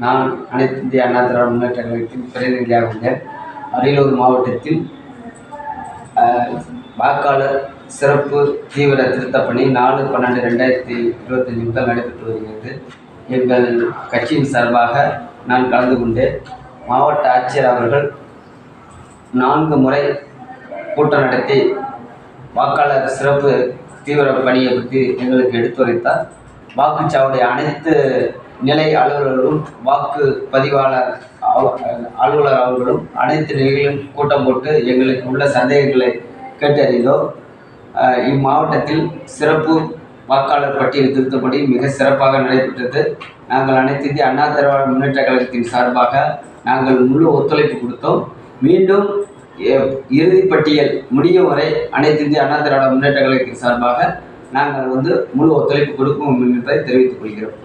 நான் அனைத்து இந்திய அண்ணா திராவிட முன்னேற்ற கழகத்தின் பிரதிநிதியாக உள்ளேன். அரியலூர் மாவட்டத்தில் வாக்காளர் சிறப்பு தீவிர திருத்தப்பணி 4/12/2025 முதல் நடைபெற்று வருகிறது. எங்கள் கட்சியின் சார்பாக நான் கலந்து கொண்டேன். மாவட்ட ஆட்சியர் அவர்கள் 4 முறை கூட்டம் நடத்தி வாக்காளர் சிறப்பு தீவிர பணியை பற்றி எங்களுக்கு எடுத்துரைத்தார். வாக்குச்சாவடி அனைத்து நிலை அலுவலர்களும் வாக்கு பதிவாளர் அலுவலர் அவர்களும் அனைத்து நிலைகளிலும் கூட்டம் போட்டு எங்களுக்கு உள்ள சந்தேகங்களை கேட்டறிந்தோம். இம்மாவட்டத்தில் சிறப்பு வாக்காளர் பட்டியல் திருத்தப்படி மிக சிறப்பாக நடைபெற்றது. நாங்கள் அனைத்து இந்திய அண்ணா திராவிட முன்னேற்ற கழகத்தின் சார்பாக நாங்கள் முழு ஒத்துழைப்பு கொடுத்தோம். மீண்டும் இறுதிப் பட்டியல் முடியும் வரை அனைத்து இந்திய அண்ணா திராவிட முன்னேற்ற கழகத்தின் சார்பாக நாங்கள் முழு ஒத்துழைப்பு கொடுப்போம் என்பதை தெரிவித்துக் கொள்கிறோம்.